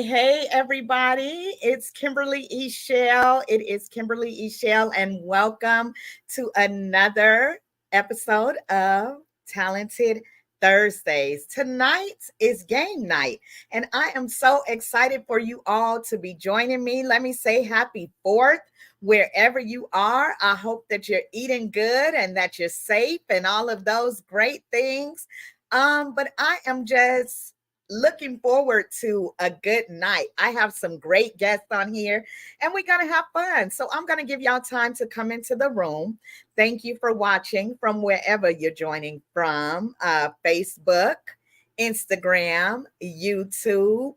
Hey, everybody. It's Kimberly Eichelle. It is Kimberly Eichelle, and welcome to another episode of Talented Thursdays. Tonight is game night, and I am so excited for you all to be joining me. Let me say happy 4th. Wherever you are, I hope that you're eating good and that you're safe and all of those great things. But I am just looking forward to a good night. I have some great guests on here and we're going to have fun. So I'm going to give y'all time to come into the room. Thank you for watching from wherever you're joining from, Facebook, Instagram, YouTube.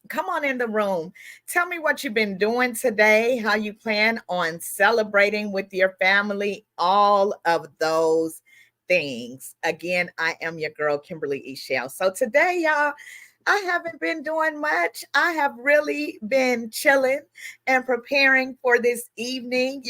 Come on in the room. Tell me what you've been doing today, how you plan on celebrating with your family, all of those things. Again, I am your girl, Kimberly Eichelle. So today, y'all, I haven't been doing much. I have really been chilling and preparing for this evening.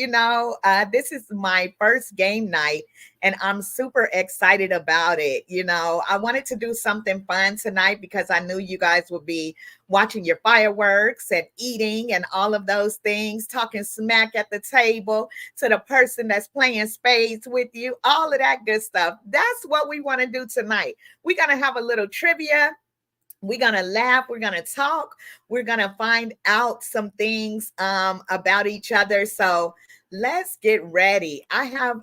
This is my first game night and I'm super excited about it. I wanted to do something fun tonight because I knew you guys would be watching your fireworks and eating and all of those things, talking smack at the table to the person that's playing spades with you, all of that good stuff. That's what we want to do tonight. We're going to have a little trivia. We're going to laugh. We're going to talk. We're going to find out some things about each other. So let's get ready. I have,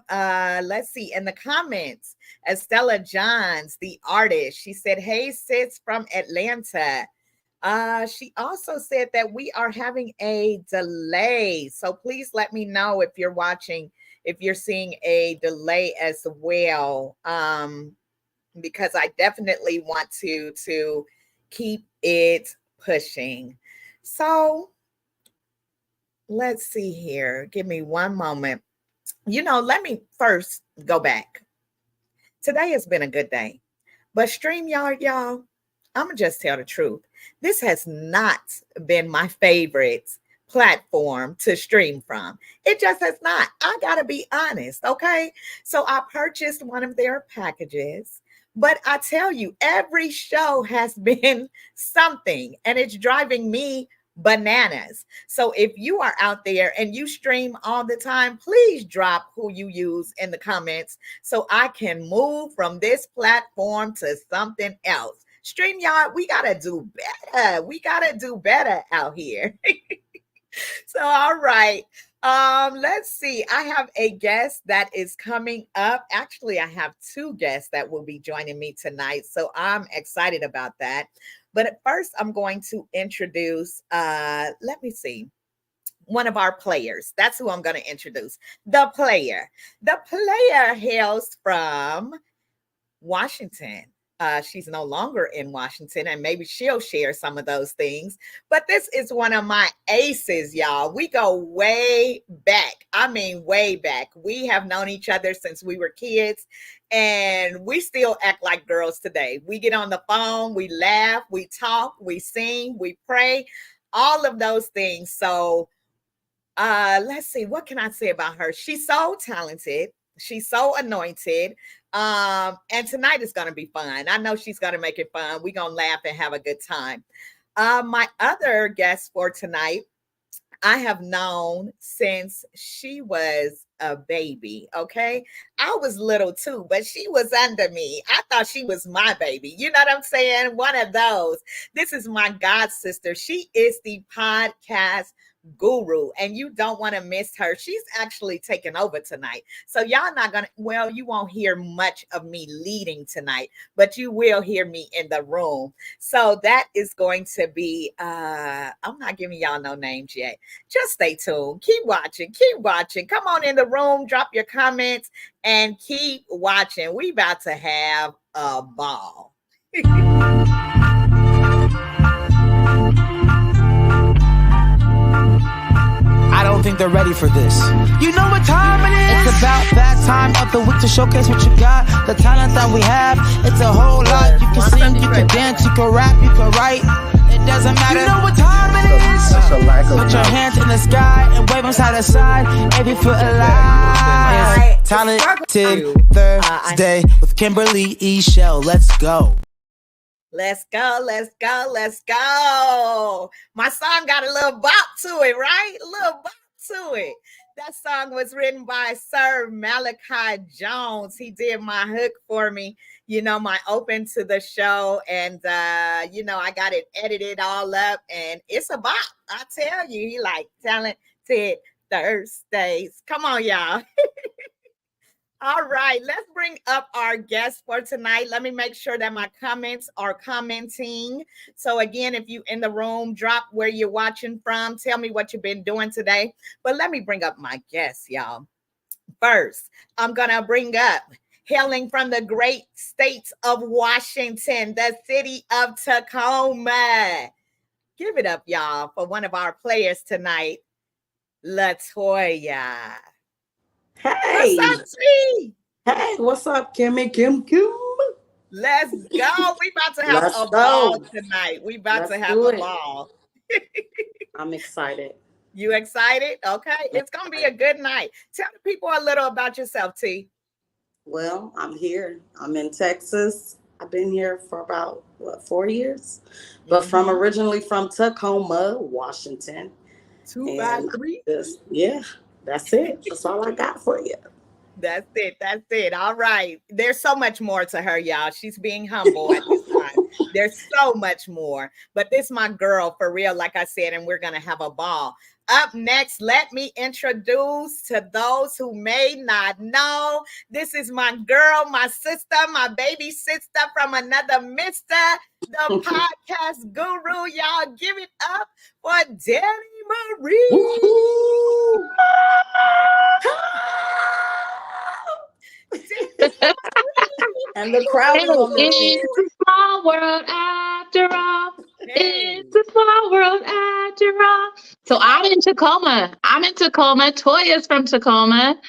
let's see, in the comments, Estella Johns, the artist, she said, hey, sis from Atlanta. She also said that we are having a delay. So please let me know if you're watching, if you're seeing a delay as well, because I definitely want to keep it pushing. So let's see here. Give me one moment. Let me first go back. Today has been a good day, but StreamYard, y'all, I'm going to just tell the truth. This has not been my favorite platform to stream from. It just has not. I got to be honest, okay? So I purchased one of their packages, but I tell you, every show has been something, and it's driving me bananas. So if you are out there and you stream all the time, please drop who you use in the comments so I can move from this platform to something else. StreamYard, we got to do better. We got to do better out here. So, all right. Let's see. I have a guest that is coming up. Actually, I have two guests that will be joining me tonight. So I'm excited about that. But at first, I'm going to introduce, let me see, one of our players. That's who I'm going to introduce. The player. The player hails from Washington. She's no longer in Washington, and maybe she'll share some of those things. But this is one of my aces, y'all. We go way back. I mean, way back. We have known each other since we were kids, and we still act like girls today. We get on the phone, we laugh, we talk, we sing, we pray, all of those things. So let's see, what can I say about her? She's so talented. She's so anointed. And tonight is going to be fun. I know she's going to make it fun. We're going to laugh and have a good time. My other guest for tonight, I have known since she was a baby. Okay. I was little too, but she was under me. I thought she was my baby. You know what I'm saying? One of those. This is my god sister. She is the podcast guru, and you don't want to miss her. She's actually taking over tonight. So y'all not gonna, well, you won't hear much of me leading tonight, but you will hear me in the room. So that is going to be I'm not giving y'all no names yet. Just stay tuned. Keep watching. Come on in the room, drop your comments, and keep watching. We about to have a ball. I don't think they're ready for this. You know what time it is? It's about that time of the week to showcase what you got, the talent that we have. It's a whole lot. You can sing, you can dance, you can rap, you can write. It doesn't matter. You know what time it is? Put your hands in the sky and wave them side to side. Every foot alive. Talented Thursday with Kimberly Eichelle. Let's go. Let's go, let's go, let's go. My song got a little bop to it, right? A little bop to it. That song was written by Sir Malachi Jones. He did my hook for me, my open to the show. And, I got it edited all up and it's a bop. I tell you, he like Talented Thursdays. Come on, y'all. All right, let's bring up our guest for tonight. Let me make sure that my comments are commenting. So again, if you in the room, drop where you're watching from. Tell me what you've been doing today. But let me bring up my guest, y'all. First, I'm going to bring up, hailing from the great state of Washington, the city of Tacoma. Give it up, y'all, for one of our players tonight, LaToya. Hey. What's up, T? Hey, what's up, Kimmy? Kim? Let's go. We about to have a ball tonight. We about to have a ball. I'm excited. You excited? Okay. It's going to be a good night. Tell the people a little about yourself, T. Well, I'm here. I'm in Texas. I've been here for about, 4 years? But originally from Tacoma, Washington. 2 by 3? Yeah. That's it. That's all I got for you. That's it. That's it. All right. There's so much more to her, y'all. She's being humble at this time. There's so much more. But this is my girl for real, like I said, and we're going to have a ball. Up next, let me introduce to those who may not know. This is my girl, my sister, my baby sister from another mister, the podcast guru. Y'all give it up for Dani Marie. And the crowd is on their feet. It's a small world after all. It's a small world after all. So I'm in Tacoma. Toya's from Tacoma.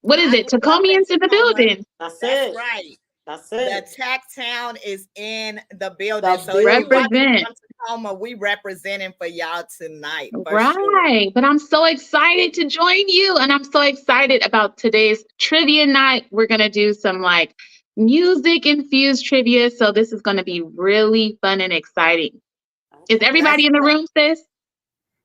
What is it? Tacomians in the building. That's right. That's it. The Tac Town is in the building. So represent. Tacoma, we representing for y'all tonight. Right. Sure. But I'm so excited to join you. And I'm so excited about today's trivia night. We're going to do some music infused trivia. So this is going to be really fun and exciting. Is everybody in the room, sis?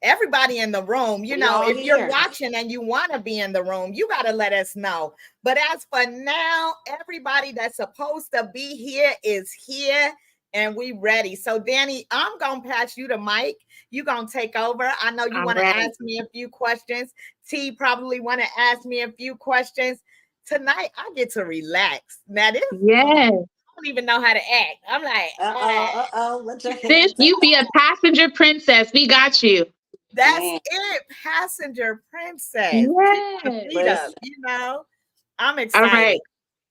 Everybody in the room, if you're watching and you want to be in the room, you got to let us know. But as for now, everybody that's supposed to be here is here and we ready. So Dani, I'm going to pass you the mic. You're going to take over. I know you want to ask me a few questions. T probably want to ask me a few questions. Tonight, I get to relax. Now, this I don't even know how to act. I'm like, sis, you be a passenger princess. We got you. That's it, passenger princess. Yes. I'm excited. All right.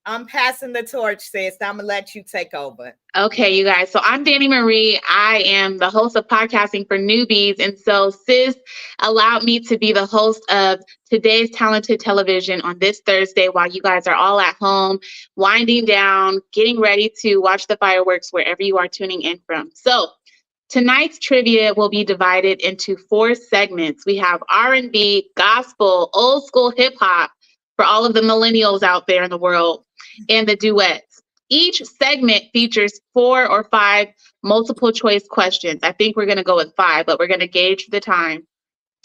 I'm passing the torch, sis. I'm gonna let you take over. Okay, you guys. So I'm Dani Marie. I am the host of Podcasting for Newbies. And so sis allowed me to be the host of today's Talented Television on this Thursday while you guys are all at home, winding down, getting ready to watch the fireworks wherever you are tuning in from. So tonight's trivia will be divided into 4 segments. We have R&B, gospel, old school hip hop for all of the millennials out there in the world, and the duets. Each segment features 4 or 5 multiple choice questions. I think we're going to go with 5, but we're going to gauge the time.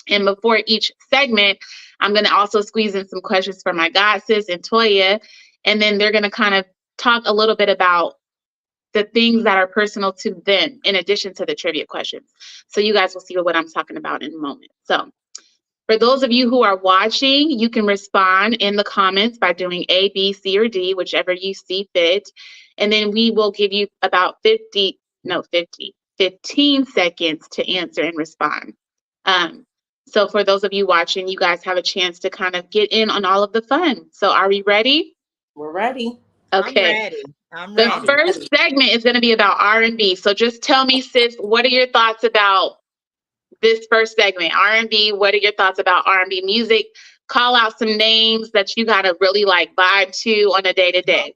And before each segment, I'm going to also squeeze in some questions for my god sis and Toya, and then they're going to kind of talk a little bit about the things that are personal to them in addition to the trivia questions. So you guys will see what I'm talking about in a moment. So for those of you who are watching, you can respond in the comments by doing A, B, C, or D, whichever you see fit. And then we will give you about 15 seconds to answer and respond. So for those of you watching, you guys have a chance to kind of get in on all of the fun. So are we ready? We're ready. Okay. I'm The ready. first segment is going to be about R&B. So just tell me, sis, what are your thoughts about this first segment? R&B, what are your thoughts about R&B music? Call out some names that you got to really like vibe to on a day-to-day.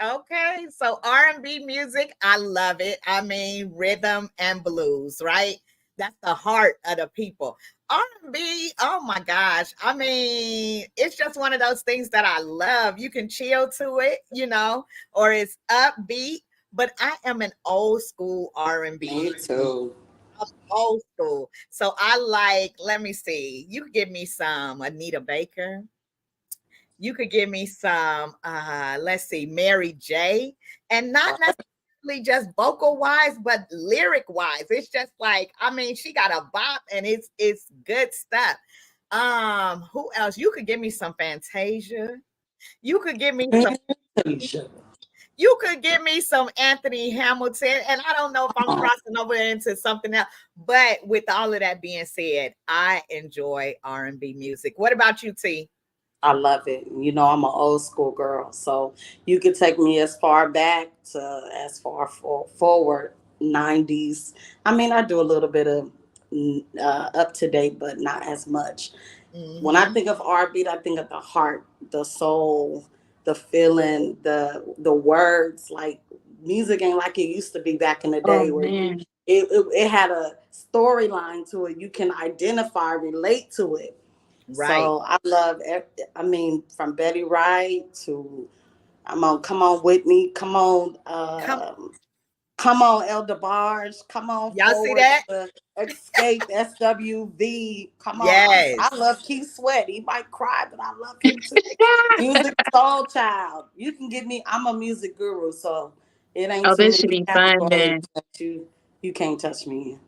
Okay. So R&B music, I love it. I mean, rhythm and blues, right? That's the heart of the people. R&B, oh my gosh. I mean, it's just one of those things that I love. You can chill to it, or it's upbeat, but I am an old school R&B. Me too. I'm old school. So I like, let me see. You could give me some Anita Baker. You could give me some, let's see, Mary J. And not necessarily just vocal wise, but lyric wise. It's just like, I mean, she got a bop and it's good stuff. Who else? You could give me some Fantasia. You could give me some you could give me some Anthony Hamilton, and I don't know if I'm crossing over into something else. But with all of that being said, I enjoy R&B music. What about you, T? I love it. I'm an old school girl, so you could take me as far back to as far forward 90s. I mean, I do a little bit of up to date, but not as much. Mm-hmm. When I think of R&B, I think of the heart, the soul, the feeling, the words. Like music ain't like it used to be back in the day, where it had a storyline to it. You can identify, relate to it. Right. So I love, from Betty Wright to, come on Whitney, come on Elder Barge, come on y'all see that? Escape SWV, come on. Yes. I love Keith Sweat. He might cry, but I love him too. Music Soul Child. You can get me. I'm a music guru, so it ain't. Oh, this should be fun, then. You can't touch me.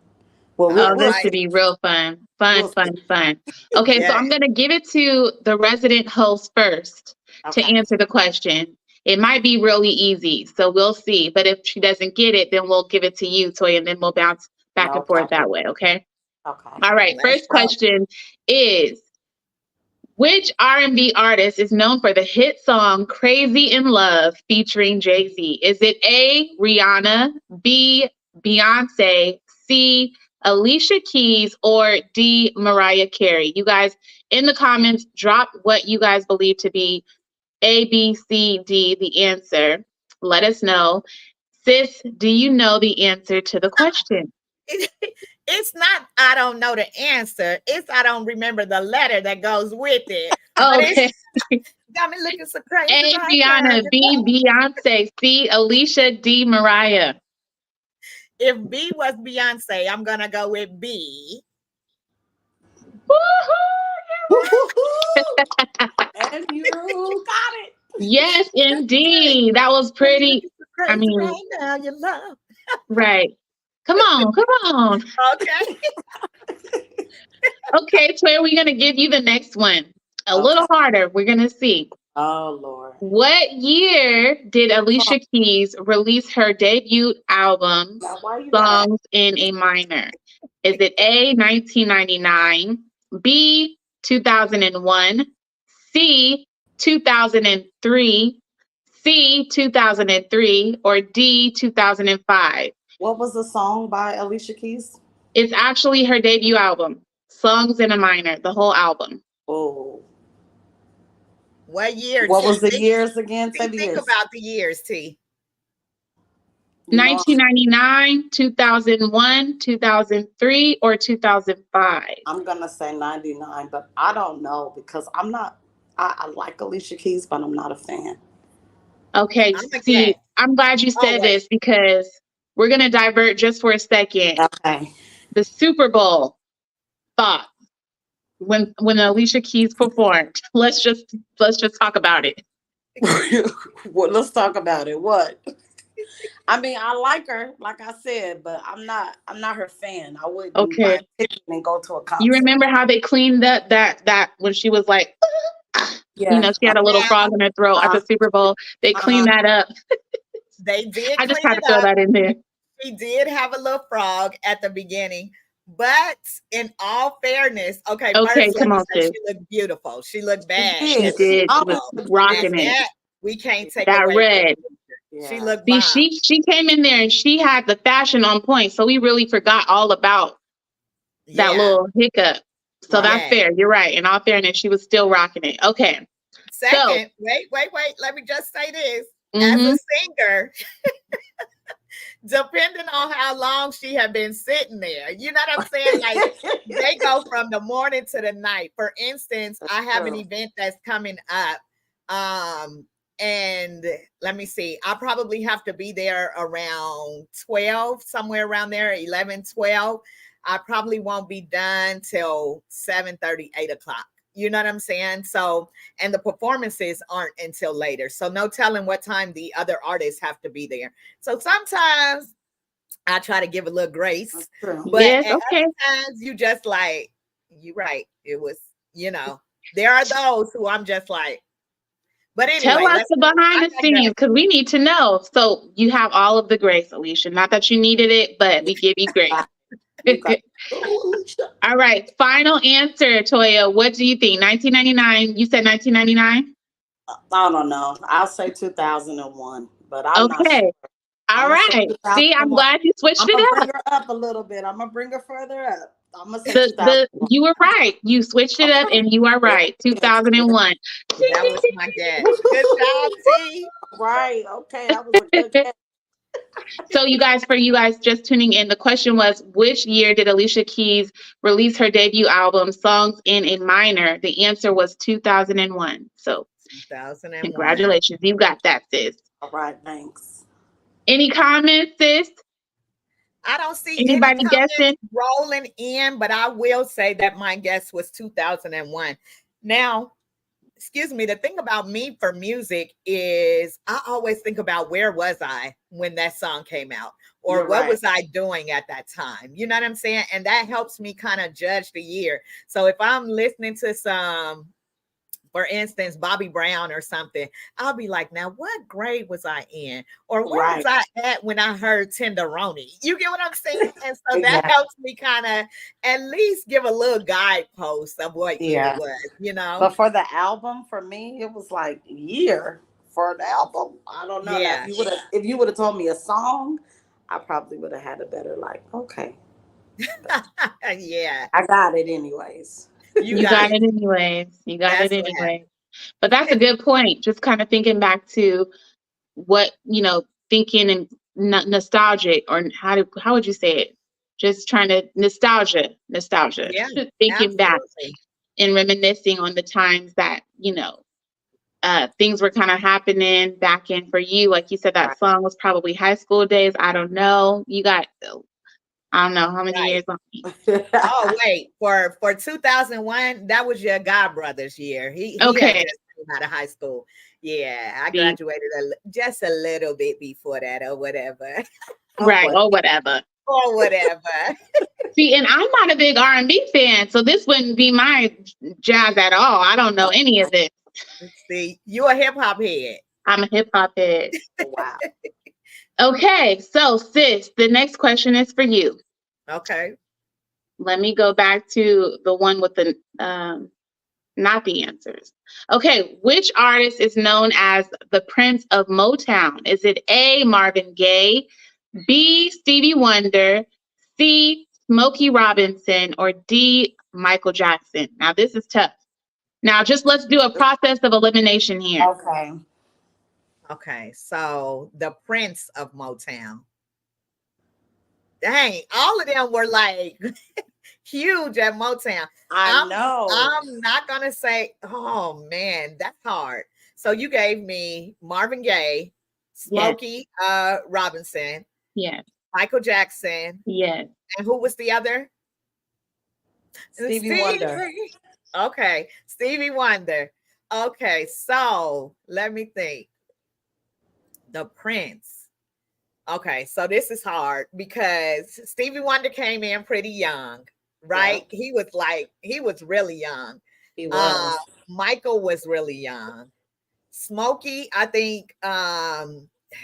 Well, this should be real fun. Fun. Okay, yes. So I'm going to give it to the resident host first to answer the question. It might be really easy, so we'll see. But if she doesn't get it, then we'll give it to you, Toy, and then we'll bounce back and forth that way, okay? Okay. All right, first question is, which R&B artist is known for the hit song Crazy in Love featuring Jay-Z? Is it A, Rihanna, B, Beyonce, C, Alicia Keys, or D, Mariah Carey? You guys, in the comments, drop what you guys believe to be A, B, C, D, the answer. Let us know. Sis, do you know the answer to the question? It's not I don't know the answer. It's I don't remember the letter that goes with it. Okay. Got me looking so crazy. A, Rihanna, B, Beyonce, C, Alicia, D, Mariah. If B was Beyonce, I'm going to go with B. And you got it. Yes, indeed. That was pretty. I mean, right now, you love. Right. Come on. Okay. Okay, Toya, we're going to give you the next one. A little harder. We're going to see. Oh, Lord. What year did Alicia Keys release her debut album, Songs in a Minor? Is it A, 1999, B, 2001, C, 2003, C, 2003, or D, 2005? What was the song by Alicia Keys? It's actually her debut album, Songs in a Minor, the whole album. Oh. What year? What was the years again? Think about the years, T. 1999, 2001, 2003, or 2005? I'm going to say 99, but I don't know because I'm not, I like Alicia Keys, but I'm not a fan. Okay, see, I'm glad you said this because we're going to divert just for a second. Okay. The Super Bowl thought when Alicia Keys performed. Let's just talk about it. Well, let's talk about it. What? I mean, I like her, like I said, but I'm not her fan. I wouldn't buy a ticket and go to a concert. You remember how they cleaned that when she was like, she had a little frog in her throat at the Super Bowl. They cleaned that up. They did. I just had to throw that in there. She did have a little frog at the beginning, but in all fairness, first, come on, she looked beautiful. She looked bad. She did. She was rocking it. We can't take That away from red. Alicia. She Yeah. looked See, bomb. she came in there and she had the fashion on point. So we really forgot all about that Yeah. little hiccup. So Right. that's Yeah. fair. You're right. In all fairness, she was still rocking it. Okay. So, Second, wait. Let me just say this. As mhm. a singer, depending on how long she had been sitting there, you know what I'm saying? Like they go from the morning to the night. For instance, I have an True. event that's coming up. And let me see, I probably have to be there around 12, somewhere around there, 11, 12. I probably won't be done till 7:30, 8 o'clock. You know what I'm saying? So, and the performances aren't until later. So no telling what time the other artists have to be there. So sometimes I try to give a little grace, That's true. but Yes, at okay. other times you just like, you're right. It was, there are those who I'm just like, but Tell anyway, us let's the go. behind I the scenes digress. because we need to know. So you have all of the grace, Alicia. Not that you needed it, but we give you grace. You got Alicia. All right. Final answer, Toya. What do you think? 1999. You said 1999? I don't know. I'll say 2001, but I'm not sure. Okay. All I'm gonna say right. See, I'm 2001. glad you switched I'm it gonna up. bring her up a little bit. I'm gonna bring her further up. I'm gonna say The 2001. you were right. You switched it up Okay. and you are right. 2001. That was my guess. Good job, T. Right. Okay. That was a good guess. So for you guys just tuning in, the question was, which year did Alicia Keys release her debut album, Songs in a Minor? The answer was 2001. So 2001. congratulations. You got that, sis. All right. Thanks. Any comments, sis? I don't see any Anybody comments guessing? rolling in, but I will say that my guess was 2001. Now, excuse me, the thing about me for music is I always think about where was I when that song came out, or You're what right. was I doing at that time? You know what I'm saying? And that helps me kind of judge the year. So if I'm listening to some, for instance, Bobby Brown or something, I'll be like, now what grade was I in? Or where was Right. I at when I heard Tenderoni? You get what I'm saying? And so that Exactly. helps me kind of at least give a little guidepost of what year it Yeah. was. But for the album, for me, it was like year for the album. I don't know. Now, Yeah. if you would have told me a song, I probably would have had a better okay. Yeah. I got it anyways. You You got got it. it anyways. You got it That's what happened. anyway. But that's a good point. Just kind of thinking back to what, thinking and nostalgic, or how would you say it? Just trying to nostalgia, Yeah, thinking back absolutely. and reminiscing on the times that, things were kind of happening back in for you. Like you said, that Right. song was probably high school days. I don't know. You got, I don't know how many Right. years on me. Oh, wait. For 2001, that was your god brother's year. He had Okay. just came out of high school. Yeah, I See. graduated just a little bit before that, or whatever. Right. what? Or whatever. Or whatever. See, and I'm not a big R&B fan, so this wouldn't be my jazz at all. I don't know any of this. See, you a hip hop head. I'm a hip hop head. Wow. Okay, so sis, the next question is for you. Okay. Let me go back to the one with the not the answers. Okay, which artist is known as the Prince of Motown? Is it A, Marvin Gaye, B, Stevie Wonder, C, Smokey Robinson, or D, Michael Jackson? Now, this is tough. Now, just let's do a process of elimination here. Okay. Okay. So the Prince of Motown. Dang, all of them were like huge at Motown. I know. I'm not gonna say, oh man, that's hard. So you gave me Marvin Gaye, Smokey Robinson, Yes, Michael Jackson, yes. and who was the other? Stevie Wonder. Okay, Stevie Wonder. Okay, so let me think. The Prince. Okay, so this is hard because Stevie Wonder came in pretty young, right? Yeah. He was really young. He was. Michael was really young. Smokey, I think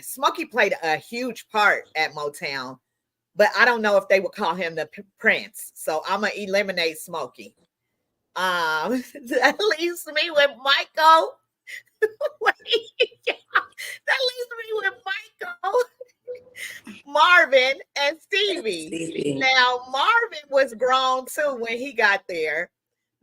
Smokey played a huge part at Motown, but I don't know if they would call him the Prince. So I'm gonna eliminate Smokey. That leaves me with Michael. That leaves me with Michael, Marvin, and Stevie. Stevie. Now, Marvin was grown too when he got there.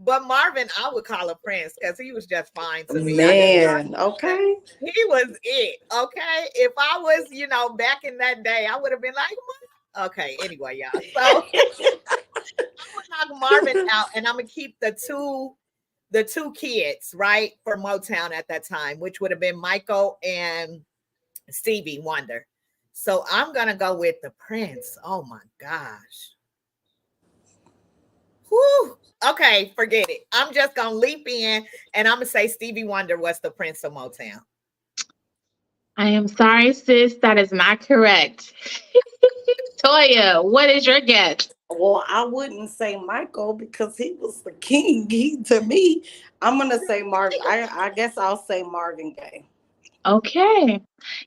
But Marvin, I would call a prince because he was just fine to me. Man, okay. He was it. Okay. If I was, back in that day, I would have been like, what? Okay. Anyway, y'all. So I'm gonna knock Marvin out, and I'm gonna keep the two kids, right, for Motown at that time, which would have been Michael and Stevie Wonder. So I'm gonna go with the Prince. Oh my gosh. Whew. Okay, forget it. I'm just gonna leap in and I'm gonna say Stevie Wonder was the Prince of Motown. I am sorry, sis. That is not correct. Toya, what is your guess? Well, I wouldn't say Michael because he was the king. To me, I'm gonna say Marvin. I guess I'll say Marvin Gaye. Okay,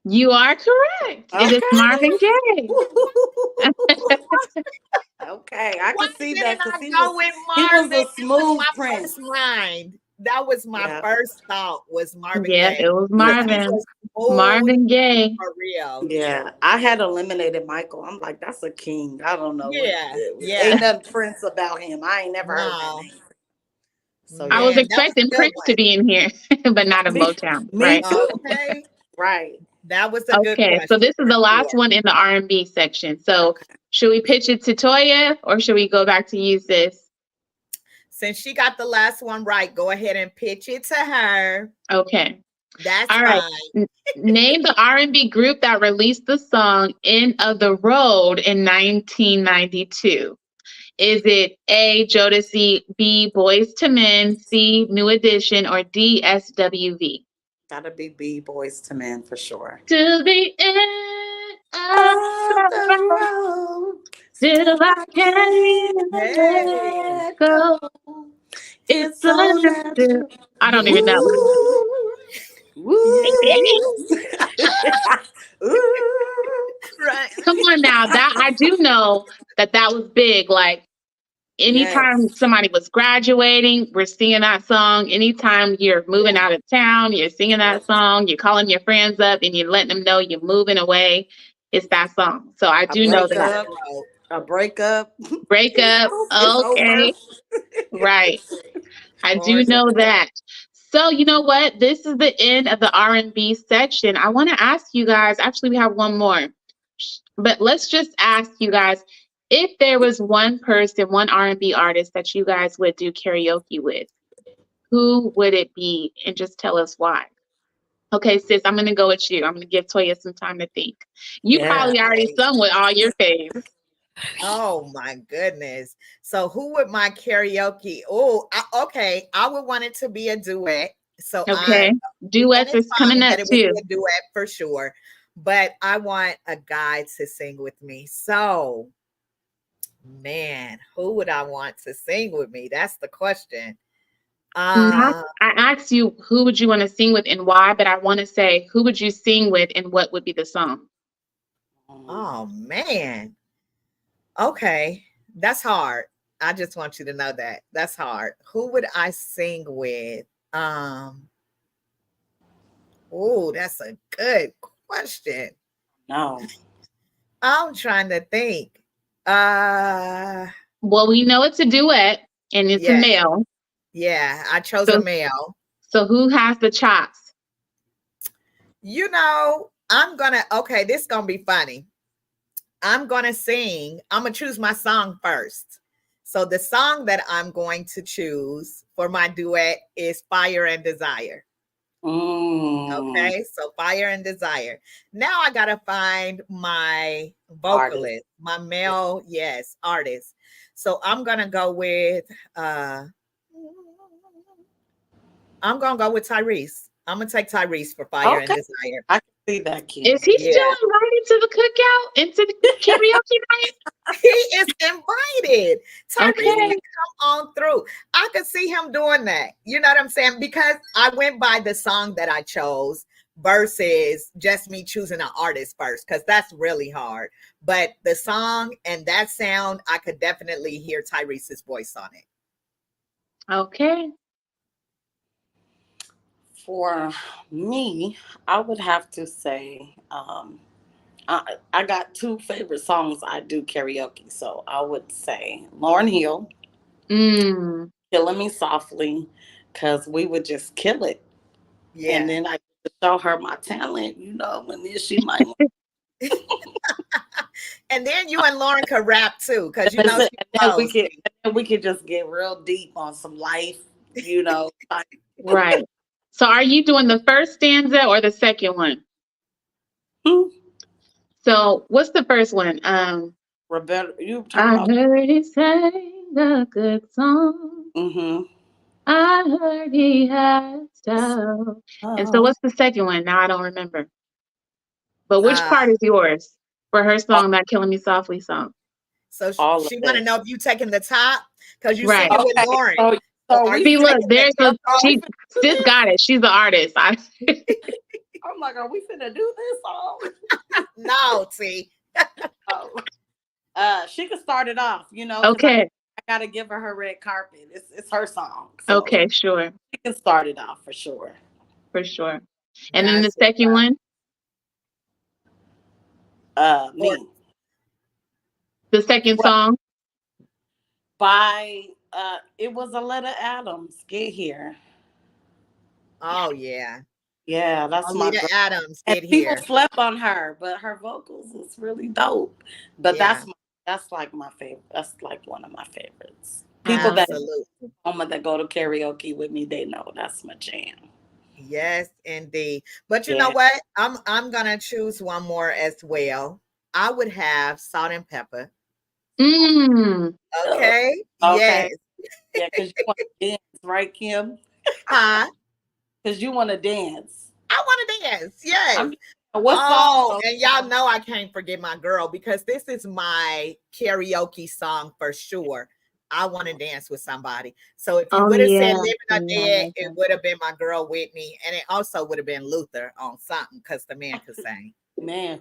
you are correct. Okay. It is Marvin Gaye. Okay, I Why can see didn't that because I go with he was Marvin? a It was smooth my prince. first mind. That was my first thought was Marvin Yeah, Gaye. it was Yeah. He Marvin. was smooth Marvin Gaye. for real. Yeah, I had eliminated Michael. I'm like, that's a king. I don't know. Yeah, Ain't nothing Prince about him. I ain't never heard that No, name. So I was man, that was a expecting good Prince to one. be in here, but not in me, Motown, me right? too. Okay, Right. that was a good Okay, so question. this is the last Yeah. one in the R&B section. So Okay. should we pitch it to Toya or should we go back to you, sis? Since she got the last one right, go ahead and pitch it to her. Okay. That's All right. fine. Name the R&B group that released the song End of the Road in 1992. Is it A, Jodeci, B, Boys to Men, C, New Edition, or D, SWV? Gotta be Boys to Men for sure. To the end of Up the the road, road, till still I I can't can't Hey. let let go. go. It's It's so understood. natural. I don't even know. Ooh, woo. Ooh. Right. Come on now. That I do know that was big. Like anytime Yes, somebody was graduating, we're singing that song. Anytime you're moving out of town, you're singing that song. You're calling your friends up and you're letting them know you're moving away. It's that song. So I a do know that. breakup, a breakup. Break up. It's over. Okay. Right. I do Lord, know that. So you know what? This is the end of the R&B section. I want to ask you guys, actually we have one more. But let's just ask you guys if there was one person, one R&B artist that you guys would do karaoke with, who would it be? And just tell us why. Okay, sis, I'm going to go with you. I'm going to give Toya some time to think. You Yeah. probably already sung with all your faves. oh my goodness. So who would my karaoke? Oh, okay. I would want it to be a duet. So Okay. and Duets it's is coming fine up that it would too. be a duet for sure. But I want a guy to sing with me. So man, who would I want to sing with me? That's the question. Not, Uh I asked you who would you want to sing with and why, but I want to say who would you sing with and what would be the song? oh man. Okay. That's hard. I just want you to know that. That's hard. Who would I sing with? Oh, that's a good question. No. I'm trying to think. Uh Well, we know it's a duet and it's a yeah, male. yeah, I chose a So, male. so who has the chops? I'm gonna this gonna be funny. I'm gonna choose my song first. So the song that I'm going to choose for my duet is Fire and Desire. Okay, so Fire and Desire. Now I gotta find my vocalist, my male, yes, artist. So I'm gonna go with Tyrese. I'm gonna take Tyrese for Fire and Desire. I can see that, Kim. Is he Yeah. still invited to the cookout, into the karaoke night? He is invited. Tyrese Okay. can come on through. I could see him doing that. You know what I'm saying? Because I went by the song that I chose versus just me choosing an artist first, because that's really hard. But the song and that sound, I could definitely hear Tyrese's voice on it. Okay. For me, I would have to say, I got two favorite songs I do karaoke. So I would say Lauryn Hill, Mm. Killing Me Softly, because we would just kill it. And Yeah. then I could show her my talent, and then she might want And then you and Lauren could rap too, because you and know she then we flows. could and then we could just get real deep on some life. Like, Right. So are you doing the first stanza or the second one? hmm, So what's the first one? Rebecca, you talking I about heard he sang a good song. mm-hmm. I heard he had style. And so Oh, what's the second one? Now I don't remember. But which Uh, part is yours for her all, song, that Killing Me Softly song? so all of she want to it. know if you taking the top because you Right. singing with Okay, Lauren. so So so are we you See, look, taking the there's a are we she. finna do Sis this? got it. She's the artist. I'm like, are we finna do this song? no, T? Oh. She could start it off, because I Okay. gotta give her red carpet. It's her song, so Okay. Sure. she can start it off for sure. For sure. And then the That's what's second up. one, Or Me. the second What song. by it was Aletta Adams. Get Here. oh yeah, Yeah, that's my Alita girl. Adams, And get people here. slept on her, but her vocals is really dope. But Yeah, that's like my favorite. That's like one of my favorites. People that absolutely. that go to karaoke with me, they know that's my jam. Yes, indeed. But you know Yeah. what? I'm gonna choose one more as well. I would have Salt and Pepper. Mm. Okay. Yes. Okay. Yeah, because you want to dance, right, Kim? Huh? Because you want to dance. I want to dance. I Yes. mean, what song Oh, though? and y'all know I can't forget my girl because this is my karaoke song for sure. I want to dance with somebody. So if you Oh would have said yeah. Living or Dead, Yeah. it would have been my girl Whitney, and it also would have been Luther on something because the man could sing. Man.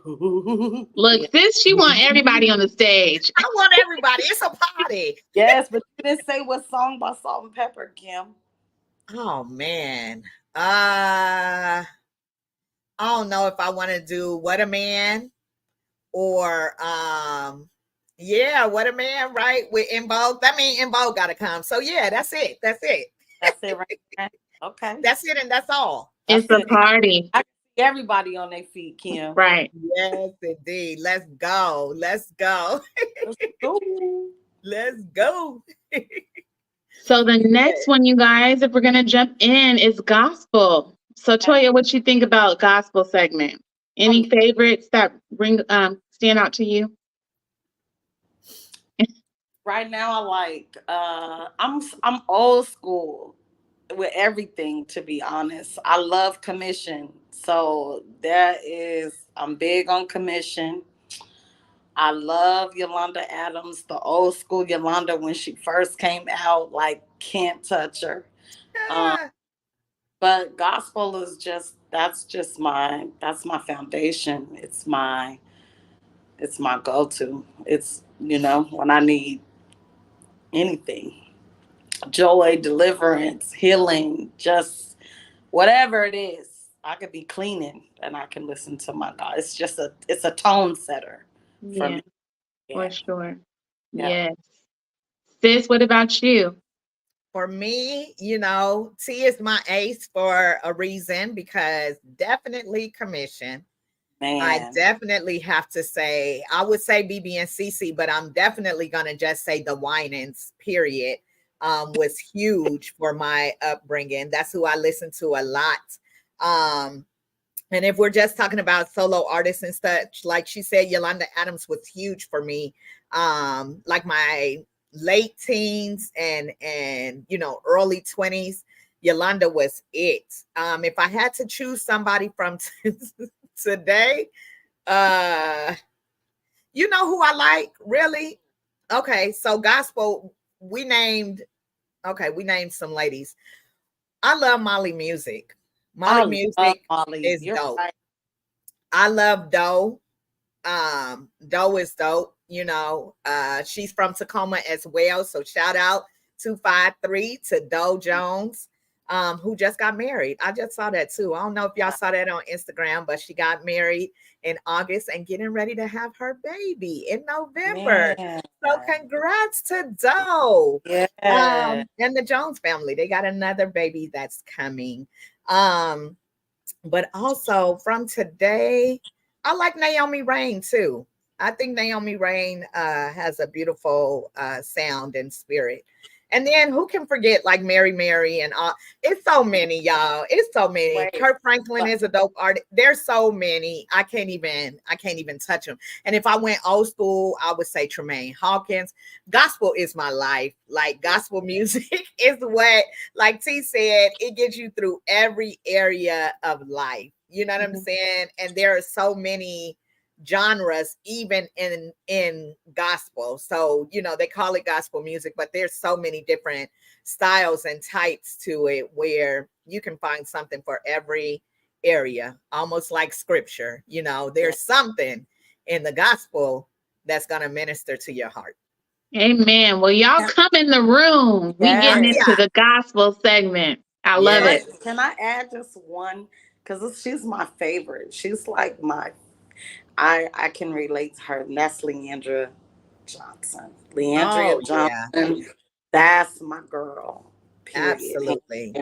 Look, Yeah. sis, she want everybody on the stage. I want everybody. It's a party. Yes, but you didn't say what song by Salt and Pepper, Kim. Oh man. I don't know if I want to do What a Man or yeah, What a Man, right? With In Vogue. That mean In Vogue gotta come. So yeah, that's it. That's it. That's it right there. Okay. That's it, and that's all. That's It's a it. party. I can see everybody on their feet, Kim. Right. Yes, indeed. Let's go. Let's go. Let's go. Let's go. So the Yeah. next one, you guys, if we're gonna jump in, is gospel. So Toya, what you think about gospel segment? Any favorites that stand out to you? Right now, I like I'm old school with everything, to be honest. I love commission. So I'm big on commission. I love Yolanda Adams, the old school Yolanda when she first came out, like can't touch her. Um, Ah, but gospel is that's my foundation. It's my go-to. It's when I need anything. Joy, deliverance, healing, just whatever it is. I could be cleaning and I can listen to my God. It's a tone setter for Yeah, me. for Yeah. sure. Yeah. Yes. Sis, what about you? for me, T is my ace for a reason because definitely commission. I Man. definitely have to say, I would say BB and CC, but I'm definitely gonna just say the Winans, period, was huge for my upbringing. That's who I listened to a lot. And if we're just talking about solo artists and such, like she said, Yolanda Adams was huge for me. Like my late teens and early 20s, Yolanda was it. If I had to choose somebody from today, uh, you know who I like, really? Okay, so gospel, we named some ladies. I love Molly Music. Molly I love Music Molly. is You're dope. right. I love Doe. Doe is dope. She's from Tacoma as well. So shout out 253 to Doe Jones. who just got married. I just saw that too. I don't know if y'all saw that on Instagram, but she got married in August and getting ready to have her baby in November. Man. So congrats to Doe. Yeah. And the Jones family. They got another baby that's coming. But also from today, I like Naomi Rain too. I think Naomi Rain has a beautiful sound and spirit. And then who can forget like Mary and all? It's so many, y'all. It's so many. Wait, Kirk Franklin is a dope artist. There's so many. I can't even touch them. And if I went old school, I would say Tremaine Hawkins. Gospel is my life. Like gospel music is what, like T said, it gets you through every area of life. You know what I'm saying? And there are so many genres even in gospel. So they call it gospel music, but there's so many different styles and types to it where you can find something for every area, almost like scripture. There's something in the gospel that's going to minister to your heart. Amen. Well, y'all come in the room. We getting into the gospel segment. I love it. Can I add just one? Because she's my favorite. She's like I can relate to her. And that's Leandra Johnson. Leandra Johnson. That's my girl. Period. Absolutely.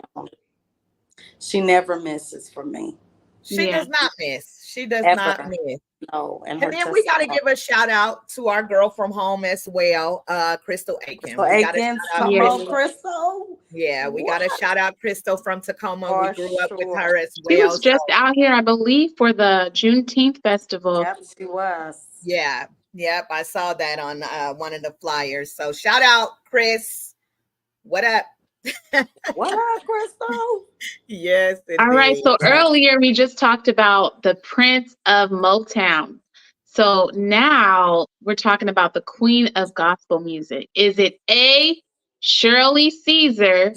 She never misses for me. She does not miss. She does not miss. No. And then we got to give a shout out to our girl from home as well, Crystal Aiken. Come on, Crystal. Yeah, we got to shout out Crystal from Tacoma. We grew up with her as well. She was just out here, I believe, for the Juneteenth festival. Yep, she was. Yeah. Yep. I saw that on one of the flyers. So shout out, Chris. What up? What up, Crystal? Yes. All right. So earlier we just talked about the Prince of Motown. So now we're talking about the Queen of Gospel Music. Is it A, Shirley Caesar,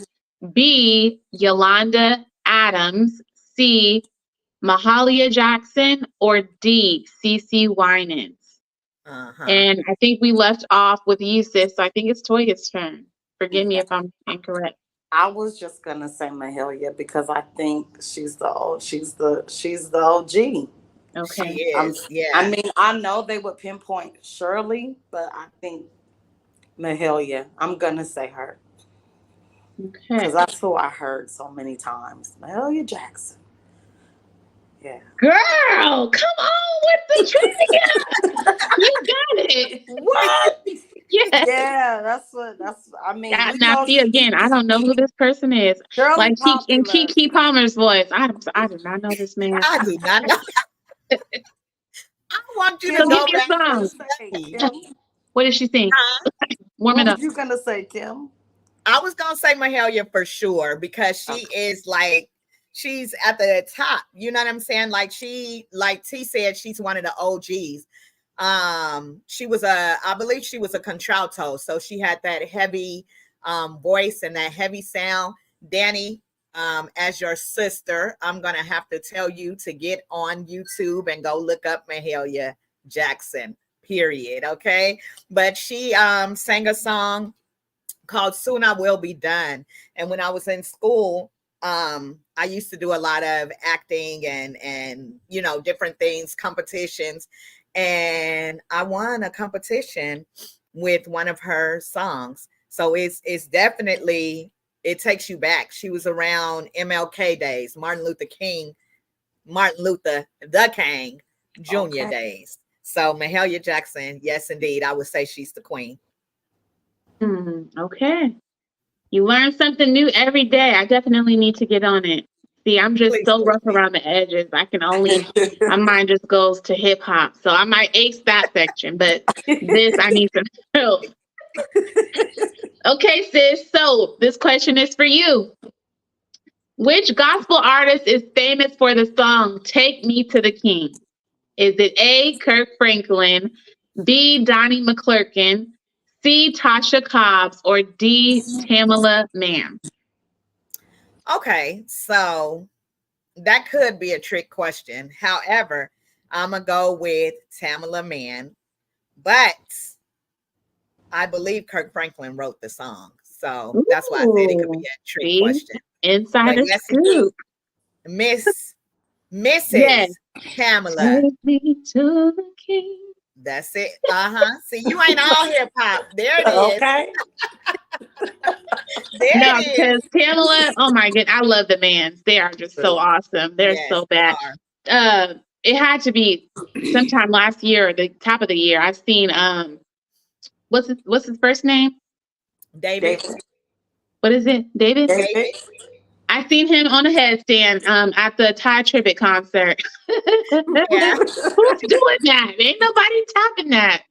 B, Yolanda Adams, C, Mahalia Jackson, or D, CeCe Winans? And I think we left off with you, sis. So I think it's Toya's turn. Forgive me if I'm incorrect. I was just gonna say Mahalia because I think she's the OG. Okay. She is. I mean, I know they would pinpoint Shirley, but I think Mahalia. I'm gonna say her. Okay. Because that's who I heard so many times. Mahalia Jackson. Yeah. Girl, come on with the trivia. You got it. What? Yes. Yeah, I mean. Now see again, I don't know who this person is. Shirley like in Keke Palmer's voice. I do not know this man. I do not know. I want you to go back. What did she sing? Warm it up. What were you gonna say, Kim? I was gonna say Mahalia for sure because she is like she's at the top. You know what I'm saying? Like T said, she's one of the OGs. She was I believe she was a contralto, so she had that heavy voice and that heavy sound. Dani, as your sister, I'm gonna have to tell you to get on YouTube and go look up Mahalia Jackson. Period. Okay, but she sang a song called "Soon I Will Be Done," and when I was in school, I used to do a lot of acting and different things, competitions. And I won a competition with one of her songs. So it's definitely, it takes you back. She was around MLK days, Martin Luther the King Jr. days. So Mahalia Jackson, yes, indeed. I would say she's the queen. Okay. You learn something new every day. I definitely need to get on it. See, I'm just so rough around the edges. I can only, my mind just goes to hip hop. So I might ace that section, but this, I need some help. Okay, sis. So this question is for you. Which gospel artist is famous for the song "Take Me to the King"? Is it A, Kirk Franklin, B, Donnie McClurkin, C, Tasha Cobbs, or D, Tamala Mann? Okay, so that could be a trick question. However, I'm going to go with Tamala Mann, but I believe Kirk Franklin wrote the song. So that's why I said it could be a trick question. Insider Yes, scoop. Mrs. Yes. Pamela. Take me to the king. That's it. See, you ain't all hip hop. There it is. Okay. There No, it because is. Pamela, oh my goodness, I love the Mans. They are just so awesome. They're Yes, so they bad. are. It had to be sometime last year, or the top of the year. I've seen what's his first name? David. What is it? David? David. I seen him on a headstand at the Ty Tribbett concert. Yeah. Who's doing that? Ain't nobody tapping that.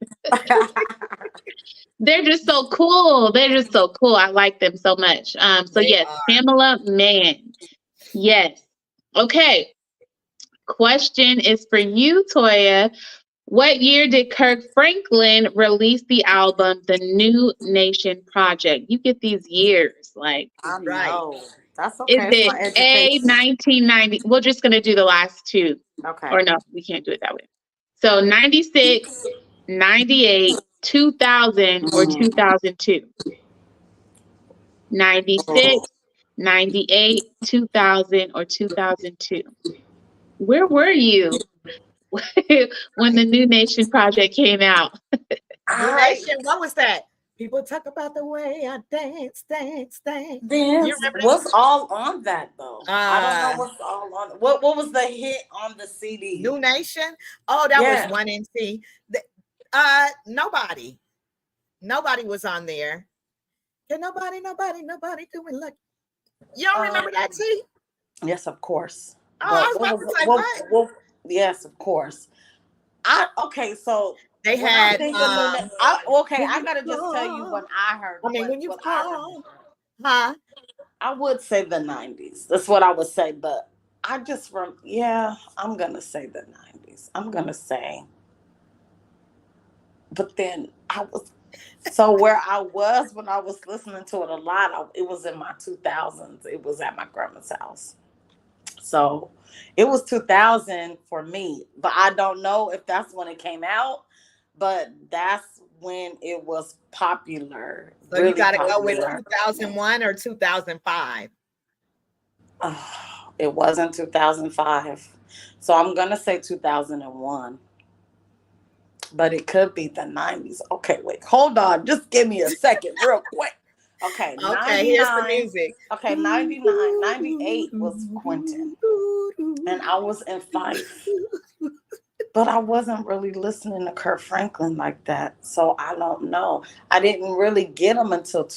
They're just so cool. They're just so cool. I like them so much. So They yes, are. Pamela Mann. Yes. Okay. Question is for you, Toya. What year did Kirk Franklin release the album The New Nation Project? You get these years. Like, I Right. know. That's is okay. It's it my A, education. 1990? We're just going to do the last two. Okay. Or no, we can't do it that way. So 96, 98, 2000, or 2002. 96, 98, 2000, or 2002. Where were you when the New Nation Project came out? New Nation, what was that? People talk about the way I dance. You Dance. remember What's all on that though? I don't know that? what's all on. What was the hit on the CD? New Nation? Oh, that Yeah. was one NC. Nobody. Nobody was on there. Can nobody do it like you don't remember that, T? Yes, of course. Oh, I was about to say what? Yes, of course. Okay, so They when had I think of I gotta just tell you when I heard. when you I call, huh? I would say the 90s. That's what I would say, but I just I'm gonna say the 90s. I'm gonna say, but then so where I was when I was listening to it a lot, it was in my 2000s. It was at my grandma's house. So it was 2000 for me, but I don't know if that's when it came out, but that's when it was popular. So really you got to go with popular. 2001 or 2005. It wasn't 2005. So I'm going to say 2001. But it could be the 90s. Okay, wait. Hold on. Just give me a second real quick. Okay, here's the music. Okay, 99, 98 was Quentin. And I was in Fife. But I wasn't really listening to Kirk Franklin like that. So I don't know. I didn't really get him until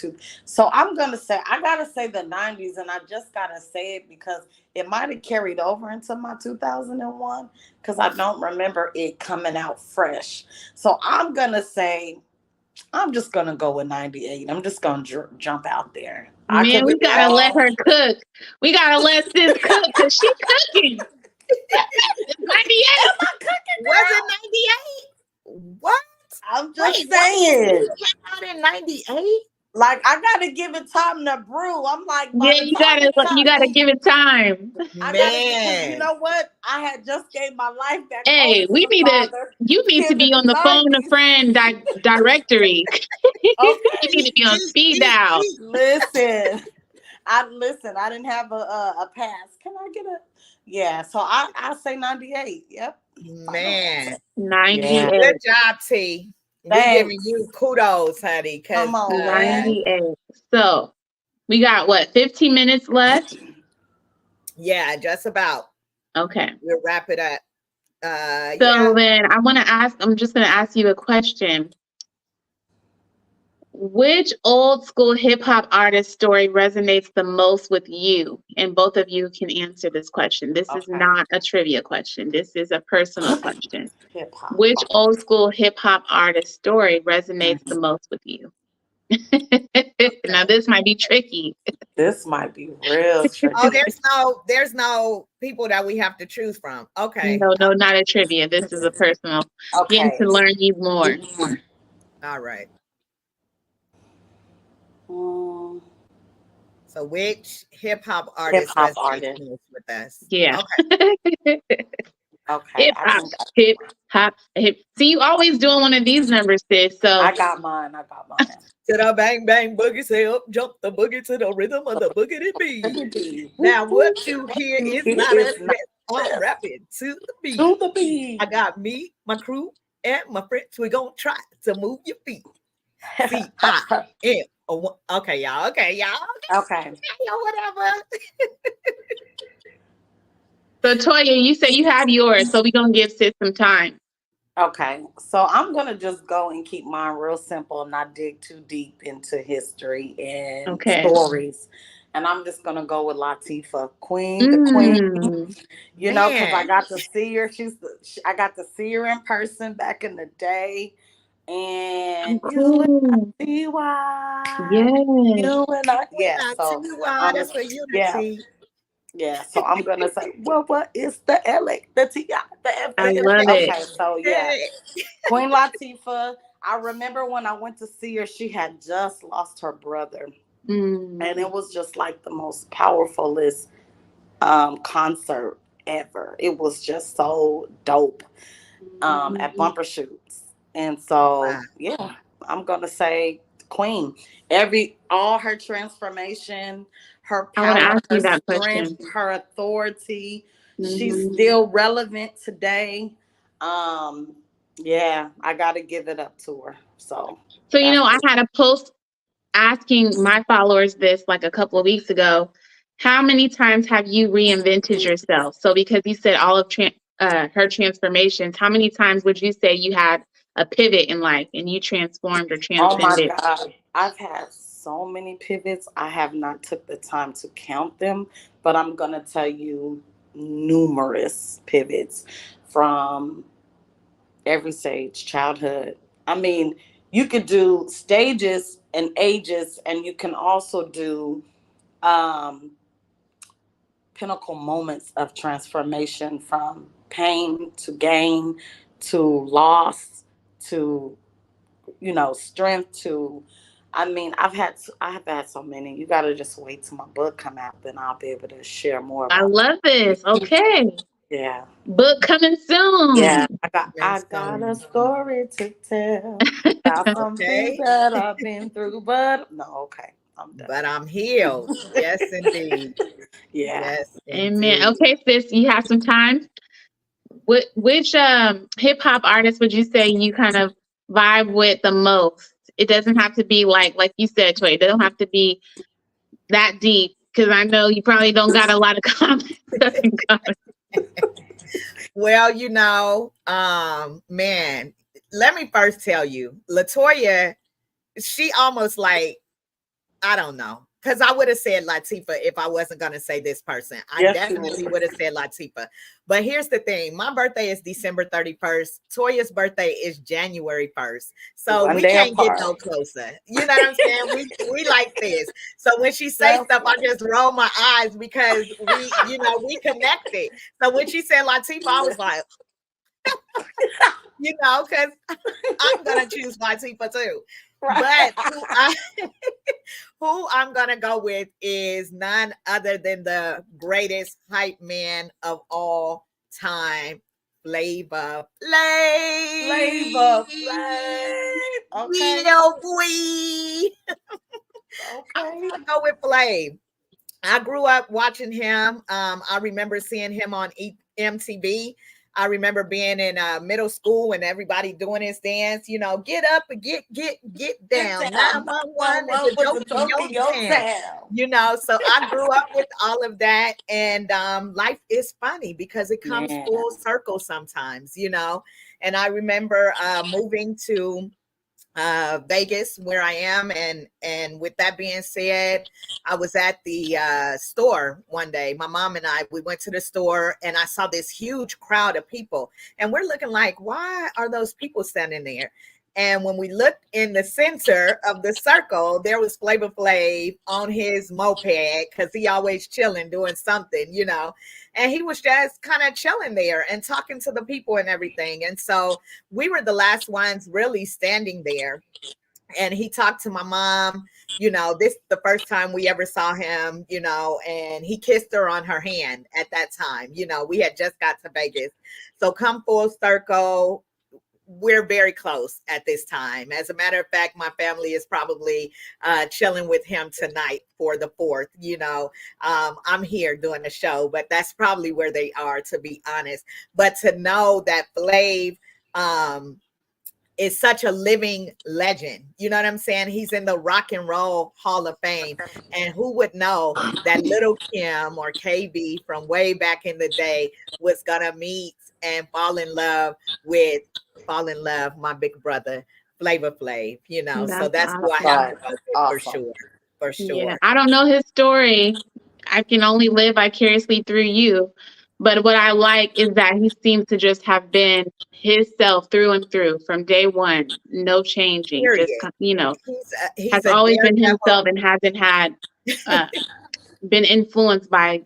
So I'm going to say, I got to say the 90s. And I just got to say it because it might have carried over into my 2001. Because I don't remember it coming out fresh. So I'm going to say, I'm just going to go with 98. I'm just going to jump out there. Man, we got to let her cook. We got to let sis cook because she cooking. 98. Am I cooking, girl? Was it 98? What? I'm just saying. It came out in 98? Like, I gotta give it time to brew. I'm like, yeah, you gotta give it time. Man, you know what? I had just gave my life back. Hey, you need to be on the phone a friend directory. Okay. You need to be on speed dial. Listen, I didn't have a pass. Can I get a? Yeah, so I say 98. Yep. Man, 98. Yeah. Good job, T. We're giving you kudos, honey. Come on, 98. So we got what, 15 minutes left? Yeah, just about. Okay. We'll wrap it up. Then I'm just gonna ask you a question. Which old school hip hop artist story resonates the most with you? And both of you can answer this question. This is not a trivia question. This is a personal question. Hip-hop. Which old school hip hop artist story resonates the most with you? Now this might be tricky. This might be real tricky. Oh, there's no people that we have to choose from. Okay. No, not a trivia. This is a personal. Getting to learn you more. All right. So which hip hop artist resonates with us? Yeah. Okay. Okay, Hip I hop, think hip hop, hip. See, you always doing one of these numbers, sis. So I got mine. I got mine. To the bang bang boogie, say up, jump the boogie to the rhythm of the boogity beat. Whoop, Now whoop. what you What hear you is hear not is us. not I'm this. rapping to the beat. To the beat. I got me, my crew, and my friends. We're gonna try to move your feet. C-I-M. Okay, y'all. Okay, y'all. Okay. Y'all, whatever. so Toya, you say you have yours, so we're gonna give sis some time. Okay, so I'm gonna just go and keep mine real simple and not dig too deep into history and Okay. stories. And I'm just gonna go with Latifah, Queen, the Queen. Mm. You know, because I Man. got to see her. I got to see her in person back in the day, Oh, and you and I cool. see why. Yes. You and I, We're yeah. not So too I'm, that's for yeah, unity. yeah. So I'm gonna say, well, what is the L, the T, the F, I the love F? it. Okay, so yeah, Queen Latifah. I remember when I went to see her, she had just lost her brother, Mm. and it was just like the most powerfulest concert ever. It was just so dope at bumper shoots. And so, Wow. yeah, I'm gonna say Queen. All her transformation, her I want to power, ask her you that strength, question. her authority. She's Mhm. still relevant today. Yeah, I gotta give it up to her. So So, that's I had a post asking my followers this like a couple of weeks ago. How many times have you reinvented yourself? So, because you said all of her transformations, how many times would you say you had a pivot in life and you transformed or Oh my transcended? God. I've had so many pivots. I have not took the time to count them, but I'm going to tell you numerous pivots from every stage, childhood. I mean, you could do stages and ages, and you can also do um, pinnacle moments of transformation from pain to gain to loss to strength to. I mean, I have had so many. You got to just wait till my book come out, then I'll be able to share more I about love this. that. Okay. Yeah. Book coming Yeah, soon. I got a story to tell about some things Okay. that I've been through, but no, okay, I'm done. But I'm healed. Yes, indeed. Yeah. Yes, Amen. indeed. Okay, sis, you have some time. Which hip hop artist would you say you kind of vibe with the most? It doesn't have to be like you said, Toy. It don't have to be that deep because I know you probably don't got a lot of stuff in common. Well, man, let me first tell you, Latoya, she almost like, I don't know. Because I would have said Latifah if I wasn't going to say this person. I Yes, you definitely would. would have said Latifah. But here's the thing. My birthday is December 31st. Toya's birthday is January 1st. So One we day can't get apart. no closer. You know what I'm saying? We like this. So when she say That's stuff, I just roll my eyes because we connected. So when she said Latifah, I was like, because I'm gonna choose Latifah too. But right. who I'm gonna go with is none other than the greatest hype man of all time, Flavor Flav. Flavor Flav. Okay. Yeah, boy. I'm Okay. gonna go with Flav. I grew up watching him. I remember seeing him on MTV. I remember being in middle school and everybody doing his dance. Get up and get Get down. down. 911 is 911 a was joke a in joke your in your town. town. So I grew up with all of that, and life is funny because it comes Man. full circle sometimes. And I remember moving to Vegas where I am, and with that being said, I was at the store one day. My mom and we went to the store, and I saw this huge crowd of people, and we're looking like, why are those people standing there? And when we looked in the center of the circle, there was Flavor Flav on his moped because he always chilling, doing something. And he was just kind of chilling there and talking to the people and everything. And so we were the last ones really standing there. And he talked to my mom. This the first time we ever saw him, and he kissed her on her hand at that time. We had just got to Vegas. So come full circle, we're very close at this time. As a matter of fact, my family is probably chilling with him tonight for the 4th. I'm here doing a show, but that's probably where they are, to be honest. But to know that Flav is such a living legend. You know what I'm saying? He's in the Rock and Roll Hall of Fame. And who would know that little Kim or KB from way back in the day was going to meet and fall in love, my big brother, Flavor Flav, so that's who I have to go with for sure. For sure. Yeah, I don't know his story. I can only live vicariously through you. But what I like is that he seems to just have been himself through and through from day one, no changing. Period. Just has always been himself and hasn't had been influenced by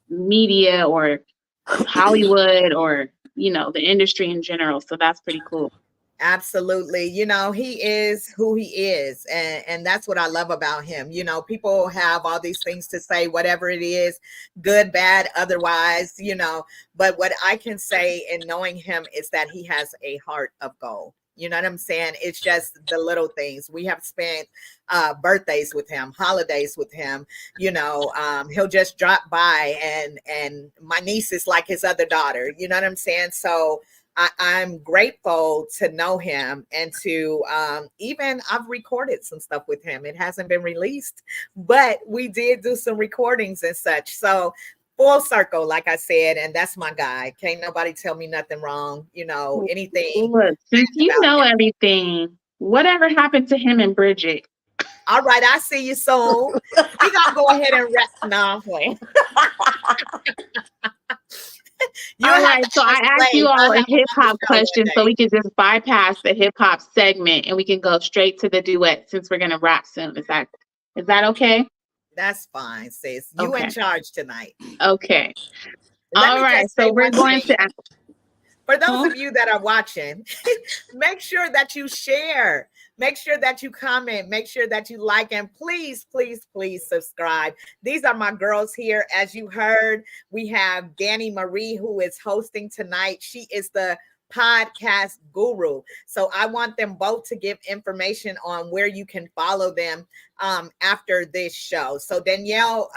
media or Hollywood or the industry in general. So that's pretty cool. Absolutely. He is who he is. And that's what I love about him. People have all these things to say, whatever it is, good, bad, otherwise, but what I can say in knowing him is that he has a heart of gold. You know what I'm saying? It's just the little things. We have spent birthdays with him, holidays with him. He'll just drop by, and my niece is like his other daughter. You know what I'm saying? So I'm grateful to know him and to even I've recorded some stuff with him. It hasn't been released, but we did do some recordings and such. So full circle, like I said, and that's my guy. Can't nobody tell me nothing wrong. Anything. Look, since you know everything, whatever happened to him and Bridget? All right, I see you soon. We gonna go ahead and wrap now. All right, so I asked you all a hip hop question, so we can just bypass the hip hop segment and we can go straight to the duet since we're gonna wrap soon. Is that okay? That's fine, sis. You in charge tonight. Okay. All right, so we're going to. For those of you that are watching, make sure that you share. Make sure that you comment. Make sure that you like, and please, please, please subscribe. These are my girls here. As you heard, we have Dani Marie, who is hosting tonight. She is the podcast guru. So I want them both to give information on where you can follow them after this show. So Danielle,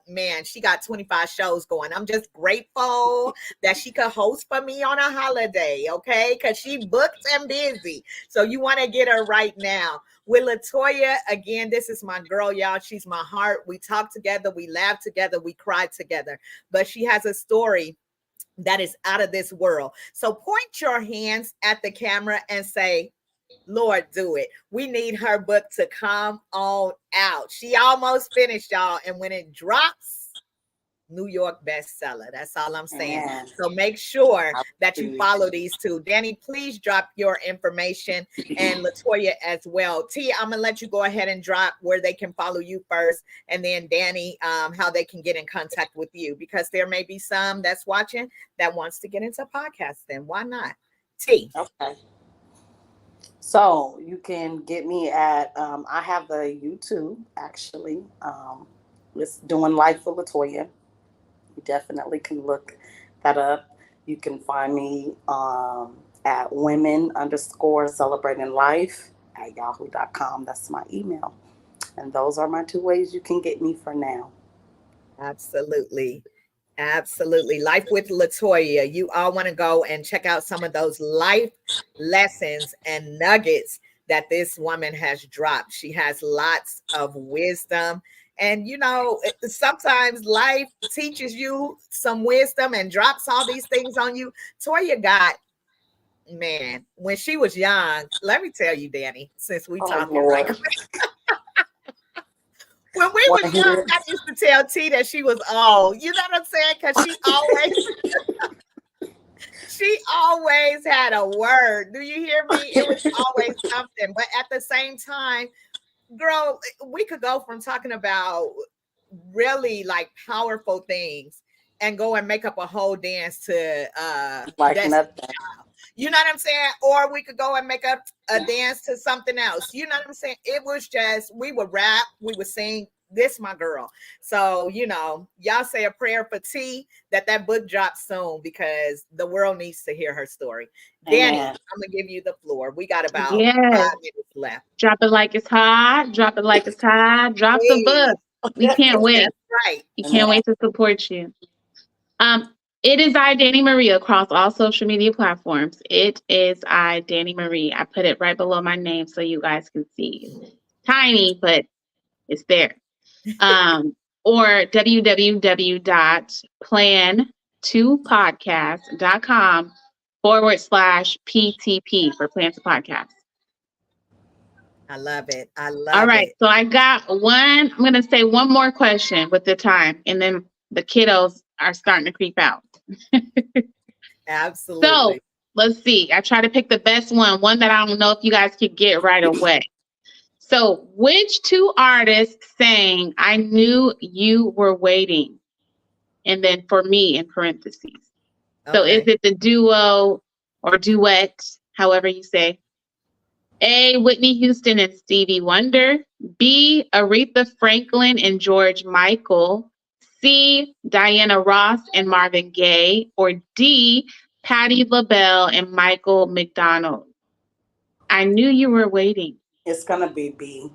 man, she got 25 shows going. I'm just grateful that she could host for me on a holiday, okay? Because she booked and busy. So you want to get her right now. With Latoya, again, this is my girl, y'all. She's my heart. We talk together. We laugh together. We cry together. But she has a story that is out of this world. So point your hands at the camera and say, Lord, do it. We need her book to come on out. She almost finished, y'all. And when it drops, New York bestseller. That's all I'm saying. Yeah. So make sure that you follow these two. Dani, please drop your information, and Latoya as well. T, I'm going to let you go ahead and drop where they can follow you first, and then Dani, how they can get in contact with you, because there may be some that's watching that wants to get into podcasting. Why not? T. Okay. So you can get me at, I have the YouTube, actually. It's Doing Life with Latoya. You definitely can look that up. You can find me at women_celebrating_life@yahoo.com. That's my email. And those are my two ways you can get me for now. Absolutely. Absolutely. Life with Latoya. You all want to go and check out some of those life lessons and nuggets that this woman has dropped. She has lots of wisdom. And, sometimes life teaches you some wisdom and drops all these things on you. Toya got, man, when she was young, let me tell you, Dani, since we talking right when we were young, I used to tell T that she was old. You know what I'm saying? Because she always had a word. Do you hear me? It was always something. But at the same time, girl, we could go from talking about really like powerful things and go and make up a whole dance to like nothing. You know what I'm saying? Or we could go and make a dance to something else. You know what I'm saying? It was just, we would rap, we would sing. This my girl. So, y'all say a prayer for T that book drops soon because the world needs to hear her story. Dani, I'm gonna give you the floor. We got about 5 minutes left. Drop it like it's hot. Drop it like it's hot. Drop the book. We can't wait. That's right. We can't wait to support you. It is I, Dani Marie, across all social media platforms. It is I, Dani Marie. I put it right below my name so you guys can see. It's tiny, but it's there. Or www.plan2podcast.com/PTP for Plan to Podcast. I love it. I love it. All right. So I got one. I'm going to say one more question with the time, and then the kiddos are starting to creep out. Absolutely. So let's see. I try to pick the best one that I don't know if you guys could get right away. So which two artists sang I Knew You Were Waiting? And then for me in parentheses. Okay. So is it the duo or duet, however you say? A, Whitney Houston and Stevie Wonder. B, Aretha Franklin and George Michael. C, Diana Ross and Marvin Gaye. Or D, Patti LaBelle and Michael McDonald. I Knew You Were Waiting. It's gonna be B.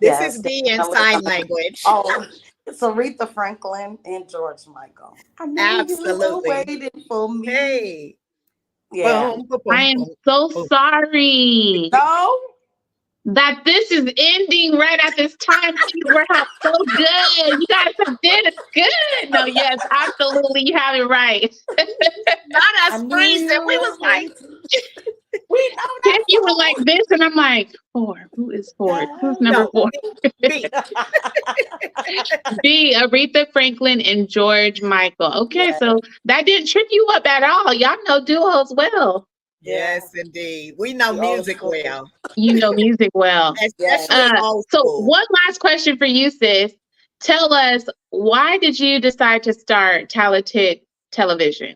This is B in sign language. Oh, it's Aretha Franklin and George Michael. I knew Absolutely. You were waiting for me. Hey. Yeah. Boom, boom, I am so sorry. No. That this is ending right at this time. We're so good. You guys have did it good. No, yes, absolutely. You have it right. Not us freezing. We was like, we know that. You were like this, and I'm like, 4. Who is 4? Who's number 4? B. B, Aretha Franklin and George Michael. Okay, so that didn't trip you up at all. Y'all know duos well. Yes, indeed. We know music well. You know music well. So one last question for you, sis. Tell us, why did you decide to start Talented Television?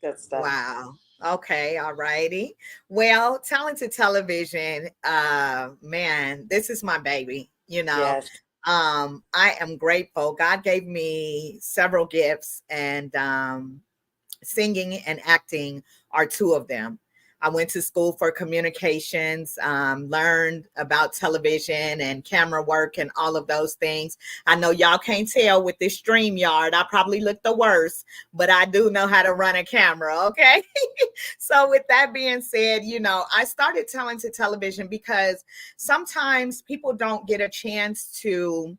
Good stuff. Wow. Okay. All righty. Well, Talented Television, man, this is my baby, Yes. I am grateful. God gave me several gifts, and singing and acting are 2 of them. I went to school for communications, learned about television and camera work and all of those things. I know y'all can't tell with this StreamYard. I probably look the worst, but I do know how to run a camera, okay? So with that being said, I started Talented Television because sometimes people don't get a chance to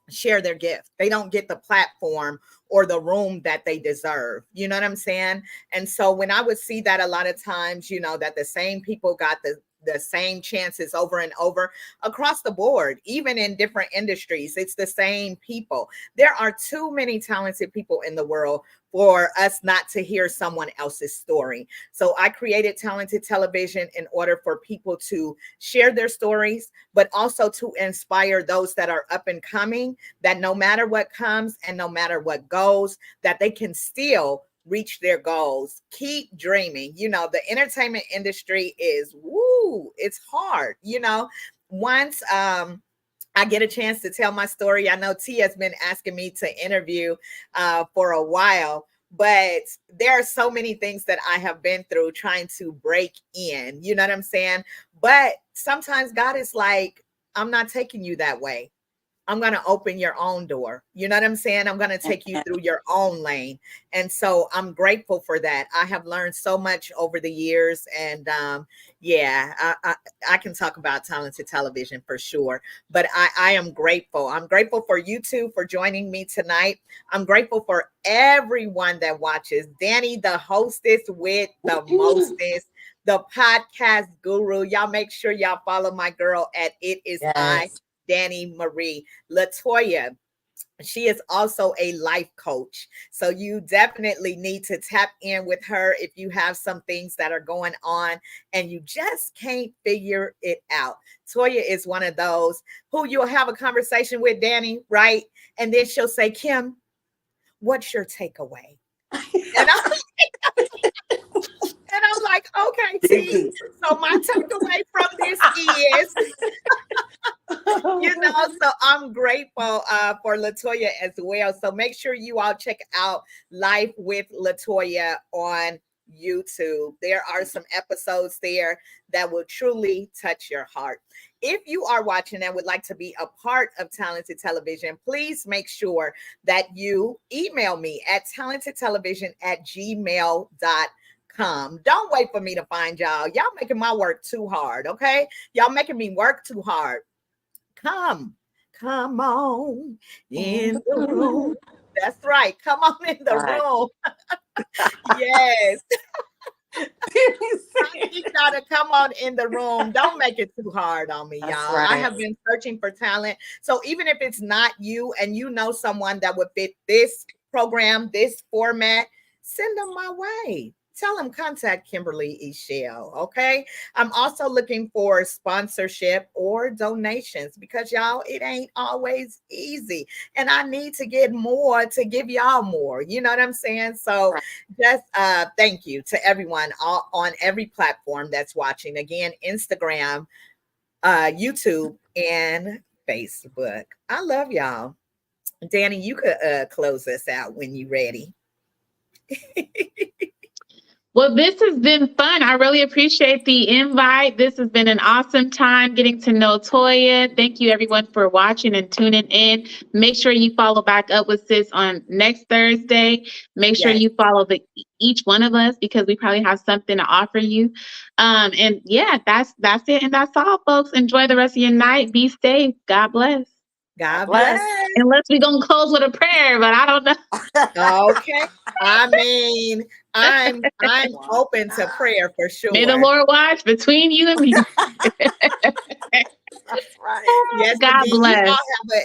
share their gift. They don't get the platform or the room that they deserve. You know what I'm saying? And so when I would see that a lot of times, that the same people got the same chances over and over across the board, even in different industries, it's the same people. There are too many talented people in the world for us not to hear someone else's story. So I created Talented Television in order for people to share their stories, but also to inspire those that are up and coming, that no matter what comes and no matter what goes, that they can still reach their goals. Keep dreaming. The entertainment industry is, it's hard. Once I get a chance to tell my story, I know T has been asking me to interview for a while, but there are so many things that I have been through trying to break in, you know what I'm saying? But sometimes God is like, I'm not taking you that way. I'm going to open your own door. You know what I'm saying? I'm going to take you through your own lane. And so I'm grateful for that. I have learned so much over the years. And I can talk about Talented Television for sure. But I am grateful. I'm grateful for you two for joining me tonight. I'm grateful for everyone that watches. Dani, the hostess with the mostest, the podcast guru. Y'all make sure y'all follow my girl at It Is I, Dani Marie. Latoya, she is also a life coach. So you definitely need to tap in with her if you have some things that are going on and you just can't figure it out. Toya is one of those who you'll have a conversation with, Dani, right? And then she'll say, Kim, what's your takeaway? And And I'm like, okay, T. So my takeaway from this is, so I'm grateful for Latoya as well. So make sure you all check out Life with Latoya on YouTube. There are some episodes there that will truly touch your heart. If you are watching and would like to be a part of Talented Television, please make sure that you email me at talentedtelevision@gmail.com. Don't wait for me to find y'all. Y'all making my work too hard, okay? Y'all making me work too hard. Come on in the room. That's right. Come on in the room. Yes. I need y'all to come on in the room. Don't make it too hard on me, y'all. Right. I have been searching for talent. So even if it's not you and you know someone that would fit this program, this format, send them my way. Tell them contact Kimberly Eichelle, okay? I'm also looking for sponsorship or donations because y'all, it ain't always easy. And I need to get more to give y'all more. You know what I'm saying? So just thank you to everyone on every platform that's watching. Again, Instagram, YouTube, and Facebook. I love y'all. Dani, you could close us out when you're ready. Well, this has been fun. I really appreciate the invite. This has been an awesome time getting to know Toya. Thank you, everyone, for watching and tuning in. Make sure you follow back up with Sis on next Thursday. Make sure you follow each one of us because we probably have something to offer you. And yeah, that's it. And that's all, folks. Enjoy the rest of your night. Be safe. God bless. God bless. Unless we're going to close with a prayer, but I don't know. Okay. I mean, I'm open to prayer for sure. May the Lord watch between you and me. That's right. Yes, God bless. You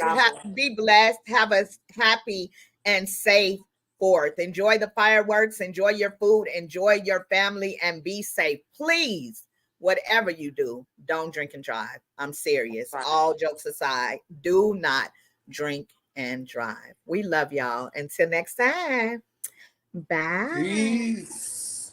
all be blessed. Have a happy and safe 4th. Enjoy the fireworks. Enjoy your food. Enjoy your family and be safe. Please, whatever you do, don't drink and drive. I'm serious. Right. All jokes aside, do not drink and drive. We love y'all. Until next time. Bye. Peace.